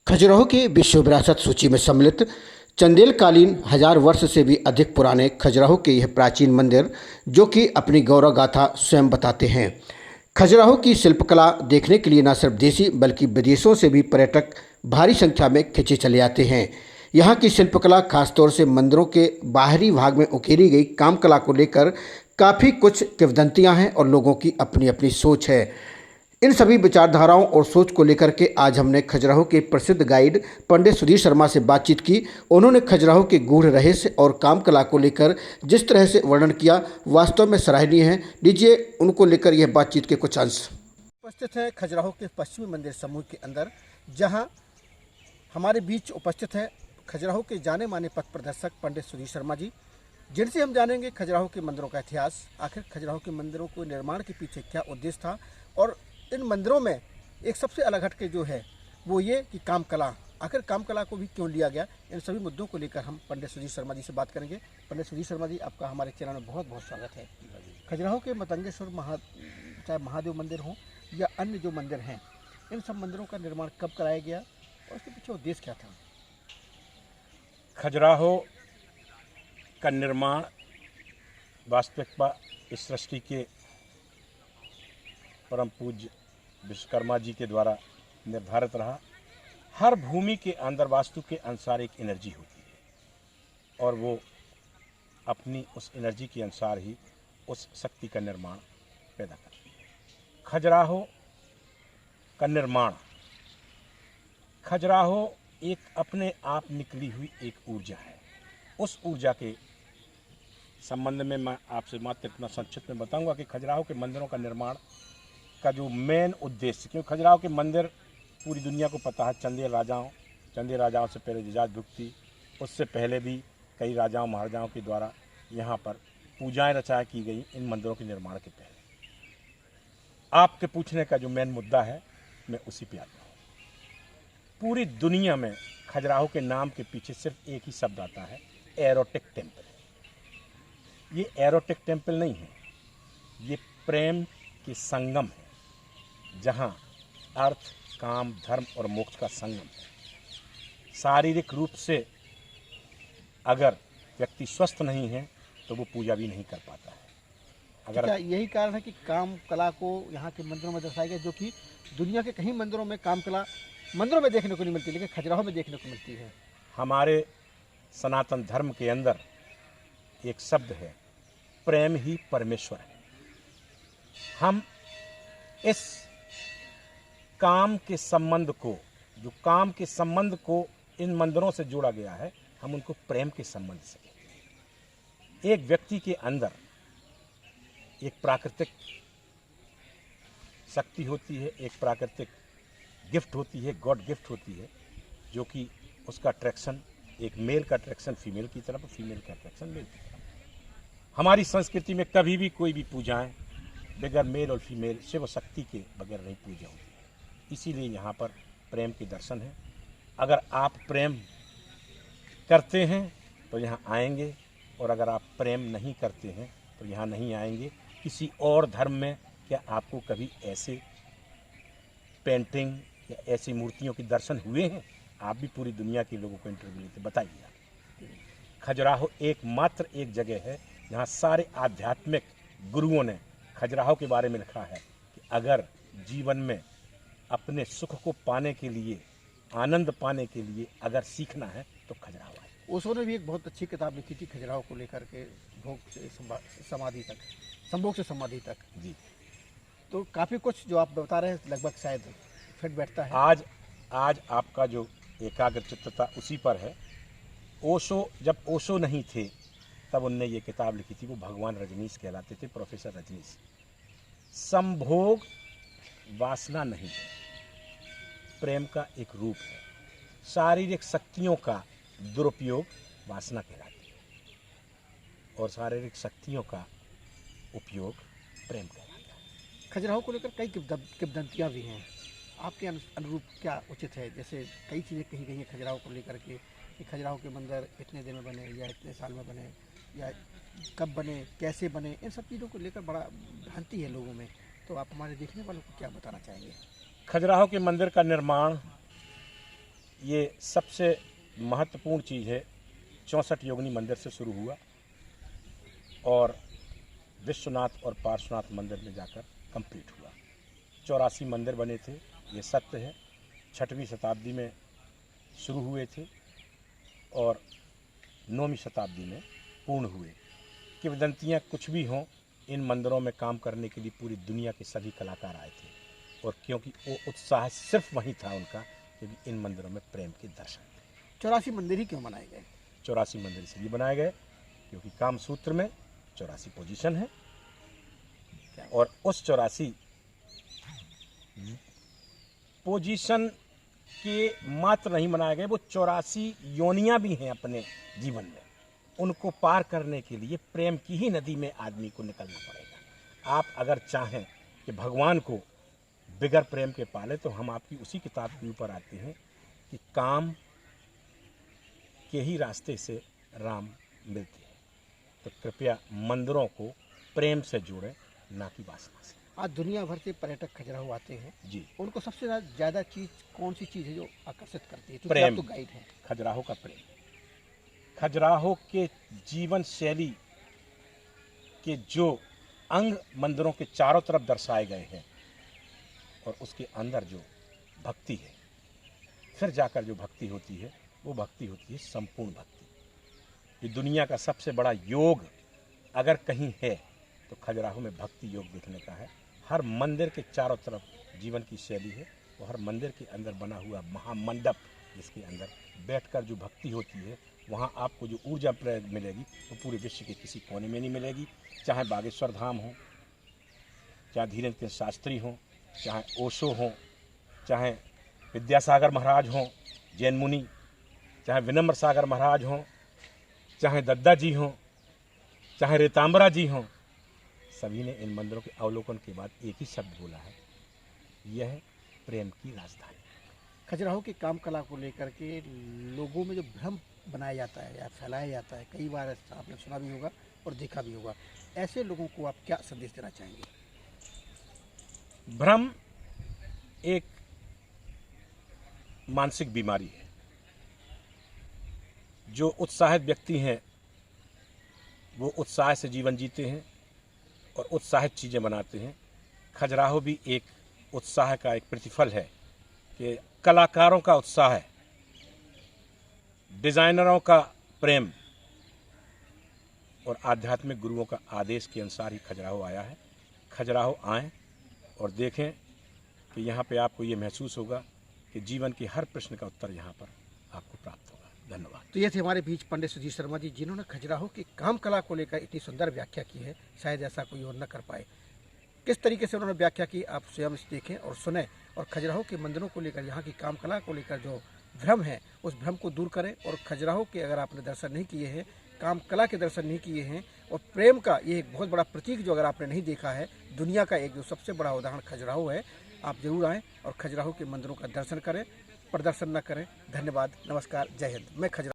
खजुराहो की विश्व विरासत सूची में सम्मिलित चंदेलकालीन 1000 वर्ष से भी अधिक पुराने खजुराहो के यह प्राचीन मंदिर जो कि अपनी गौरव गाथा स्वयं बताते हैं। खजुराहो की शिल्पकला देखने के लिए न सिर्फ देशी बल्कि विदेशों से भी पर्यटक भारी संख्या में खिंचे चले आते हैं। यहाँ की शिल्पकला खासतौर से मंदिरों के बाहरी भाग में उकेरी गई काम कला को लेकर काफ़ी कुछ किंवदंतियाँ हैं और लोगों की अपनी अपनी सोच है। इन सभी विचारधाराओं और सोच को लेकर के आज हमने खजुराहो के प्रसिद्ध गाइड पंडित सुधीर शर्मा से बातचीत की। उन्होंने खजुराहो के गूढ़ रहस्य और काम कला को लेकर जिस तरह से वर्णन किया वास्तव में सराहनीय है। लीजिए उनको लेकर यह बातचीत के कुछ अंश। उपस्थित है खजुराहो के पश्चिमी मंदिर समूह के अंदर, जहां हमारे बीच उपस्थित है खजुराहो के जाने माने पथ प्रदर्शक पंडित सुधीर शर्मा जी, जिनसे हम जानेंगे खजुराहो के मंदिरों का इतिहास। आखिर खजुराहो के मंदिरों को निर्माण के पीछे क्या उद्देश्य था और इन मंदिरों में एक सबसे अलग हटके जो है वो ये कि काम कला, आखिर काम कला को भी क्यों लिया गया, इन सभी मुद्दों को लेकर हम पंडित सुधीर शर्मा जी से बात करेंगे। पंडित सुधीर शर्मा जी, आपका हमारे चैनल में बहुत बहुत स्वागत है। खजुराहो के मतंगेश्वर चाहे महादेव मंदिर हो या अन्य जो मंदिर हैं, इन सब मंदिरों का निर्माण कब कराया गया और उसके पीछे उद्देश्य क्या था? खजुराहो का निर्माण वास्तविकता इस सृष्टि के परम पूज्य विश्वकर्मा जी के द्वारा निर्धारित रहा। हर भूमि के अंदर वास्तु के अनुसार एक एनर्जी होती है और वो अपनी उस एनर्जी के अनुसार ही उस शक्ति का निर्माण पैदा करती है। खजुराहो का निर्माण, खजुराहो एक अपने आप निकली हुई एक ऊर्जा है। उस ऊर्जा के संबंध में मैं आपसे मात्र इतना संक्षिप्त में बताऊंगा कि खजुराहो के मंदिरों का निर्माण का जो मेन उद्देश्य, क्योंकि खजुराहो के मंदिर पूरी दुनिया को पता है, चंदेल राजाओं से पहले जजात भुक्ति, उससे पहले भी कई राजाओं महाराजाओं के द्वारा यहाँ पर पूजाएं रचाया की गई इन मंदिरों के निर्माण के पहले। आपके पूछने का जो मेन मुद्दा है मैं उसी पे आता हूँ। पूरी दुनिया में खजुराहो के नाम के पीछे सिर्फ एक ही शब्द आता है, एरोटिक टेम्पल। ये एरोटिक टेम्पल नहीं है, ये प्रेम के संगम है, जहाँ अर्थ, काम, धर्म और मोक्ष का संगम है। शारीरिक रूप से अगर व्यक्ति स्वस्थ नहीं है तो वो पूजा भी नहीं कर पाता है। अगर क्या यही कारण है कि काम कला को यहाँ के मंदिरों में दर्शाया गया, जो कि दुनिया के कहीं मंदिरों में काम कला मंदिरों में देखने को नहीं मिलती, लेकिन खजुराहो में देखने को मिलती है? हमारे सनातन धर्म के अंदर एक शब्द है, प्रेम ही परमेश्वर है। हम इस काम के संबंध को, जो काम के संबंध को इन मंदिरों से जोड़ा गया है, हम उनको प्रेम के संबंध से कहते हैं। एक व्यक्ति के अंदर एक प्राकृतिक शक्ति होती है, एक प्राकृतिक गिफ्ट होती है, गॉड गिफ्ट होती है, जो कि उसका अट्रैक्शन, एक मेल का अट्रैक्शन फीमेल की तरफ, फीमेल का अट्रैक्शन मेल की तरफ। हमारी संस्कृति में कभी भी कोई भी पूजाएं बगैर मेल और फीमेल शिव शक्ति के बगैर नहीं पूजा होती है। इसीलिए यहाँ पर प्रेम के दर्शन है। अगर आप प्रेम करते हैं तो यहाँ आएंगे, और अगर आप प्रेम नहीं करते हैं तो यहाँ नहीं आएंगे। किसी और धर्म में क्या आपको कभी ऐसे पेंटिंग या ऐसी मूर्तियों के दर्शन हुए हैं? आप भी पूरी दुनिया के लोगों को इंटरव्यू लेते बताइए आप। खजुराहो एकमात्र एक जगह है जहाँ सारे आध्यात्मिक गुरुओं ने खजुराहो के बारे में लिखा है कि अगर जीवन में अपने सुख को पाने के लिए, आनंद पाने के लिए अगर सीखना है तो खजुराहो है। ओशो ने भी एक बहुत अच्छी किताब लिखी थी खजुराहो को लेकर के, भोग से समाधि तक, संभोग से समाधि तक। जी, तो काफ़ी कुछ जो आप बता रहे हैं लगभग शायद फिट बैठता है। आज आपका जो एकाग्र चित्तता उसी पर है। ओशो, जब ओशो नहीं थे तब उनने ये किताब लिखी थी, वो भगवान रजनीश कहलाते थे, प्रोफेसर रजनीश। संभोग वासना नहीं है, प्रेम का एक रूप है। शारीरिक शक्तियों का दुरुपयोग वासना कहलाती है और शारीरिक शक्तियों का उपयोग प्रेम कहलाता है। खजुराहो को लेकर कई किंवदंतियाँ भी हैं, आपके अनुरूप क्या उचित है? जैसे कई चीज़ें कही गई हैं खजुराहो को लेकर के कि खजुराहो के मंदिर इतने दिन में बने या इतने साल में बने या कब बने, कैसे बने, इन सब चीज़ों को लेकर बड़ा भ्रांति है लोगों में। तो आप हमारे देखने वालों को क्या बताना चाहेंगे? खजुराहो के मंदिर का निर्माण ये सबसे महत्वपूर्ण चीज़ है। 64 योगिनी मंदिर से शुरू हुआ और विश्वनाथ और पार्श्वनाथ मंदिर में जाकर कंप्लीट हुआ। 84 मंदिर बने थे, ये सत्य है। 6वीं शताब्दी में शुरू हुए थे और 9वीं शताब्दी में पूर्ण हुए। किंवदंतियाँ कुछ भी हों, इन मंदिरों में काम करने के लिए पूरी दुनिया के सभी कलाकार आए थे, और क्योंकि वो उत्साह सिर्फ वहीं था उनका, क्योंकि इन मंदिरों में प्रेम के दर्शन थे। 84 मंदिर ही क्यों बनाए गए? 84 मंदिर इसलिए बनाए गए क्योंकि काम सूत्र में 84 पोजीशन है, और उस 84 पोजीशन के मात्र नहीं बनाए गए, वो 84 योनियां भी हैं अपने जीवन में। उनको पार करने के लिए प्रेम की ही नदी में आदमी को निकलना पड़ेगा। आप अगर चाहें कि भगवान को बिगर प्रेम के पाले, तो हम आपकी उसी किताब के ऊपर आते हैं कि काम के ही रास्ते से राम मिलते हैं। तो कृपया मंदिरों को प्रेम से जोड़ें, ना कि वासना से। आज दुनिया भर से पर्यटक खजुराहो आते हैं जी, उनको सबसे ज़्यादा चीज़ कौन सी चीज़ है जो आकर्षित करती है? क्योंकि प्रेम। आप तो गाइड हैं। खजुराहो का प्रेम, खजुराहो के जीवन शैली के जो अंग मंदिरों के चारों तरफ दर्शाए गए हैं, और उसके अंदर जो भक्ति है, फिर जाकर जो भक्ति होती है, वो भक्ति होती है संपूर्ण भक्ति। ये दुनिया का सबसे बड़ा योग अगर कहीं है तो खजुराहो में भक्ति योग देखने का है। हर मंदिर के चारों तरफ जीवन की शैली है, और हर मंदिर के अंदर बना हुआ महामंडप, जिसके अंदर बैठकर जो भक्ति होती है, वहाँ आपको जो ऊर्जा मिलेगी वो पूरे विश्व के किसी कोने में नहीं मिलेगी। चाहे बागेश्वर धाम हो, चाहे धीरेन्द्र शास्त्री हों, चाहे ओशो हों, चाहे विद्यासागर महाराज हों जैन मुनि, चाहे विनम्र सागर महाराज हों, चाहे दद्दा जी हों, चाहे रेतांबरा जी हों, सभी ने इन मंदिरों के अवलोकन के बाद एक ही शब्द बोला है, यह है प्रेम की राजधानी। खजुराहो की काम कला को लेकर के लोगों में जो भ्रम बनाया जाता है या फैलाया जाता है, कई बार आपने सुना भी होगा और देखा भी होगा, ऐसे लोगों को आप क्या संदेश देना चाहेंगे? भ्रम एक मानसिक बीमारी है। जो उत्साहित व्यक्ति हैं वो उत्साह से जीवन जीते हैं और उत्साहित चीज़ें बनाते हैं। खजुराहो भी एक उत्साह का एक प्रतिफल है कि कलाकारों का उत्साह है, डिज़ाइनरों का प्रेम और आध्यात्मिक गुरुओं का आदेश के अनुसार ही खजुराहो आया है। खजुराहो आएँ और देखें कि यहाँ पे आपको ये महसूस होगा कि जीवन के हर प्रश्न का उत्तर यहाँ पर आपको प्राप्त होगा। धन्यवाद। तो ये थे हमारे बीच पंडित सुजीत शर्मा जी, जिन्होंने खजुराहो की काम कला को लेकर इतनी सुंदर व्याख्या की है, शायद ऐसा कोई और न कर पाए। किस तरीके से उन्होंने व्याख्या की आप स्वयं देखें और सुने, और खजुराहो के मंदिरों को लेकर, यहाँ की काम कला को लेकर जो भ्रम है उस भ्रम को दूर करें। और खजुराहो के अगर आपने दर्शन नहीं किए हैं, काम कला के दर्शन नहीं किए हैं, और प्रेम का ये एक बहुत बड़ा प्रतीक जो अगर आपने नहीं देखा है, दुनिया का एक जो सबसे बड़ा उदाहरण खजुराहो है, आप जरूर आएँ और खजुराहो के मंदिरों का दर्शन करें, प्रदर्शन न करें। धन्यवाद, नमस्कार, जय हिंद। मैं खजुराहो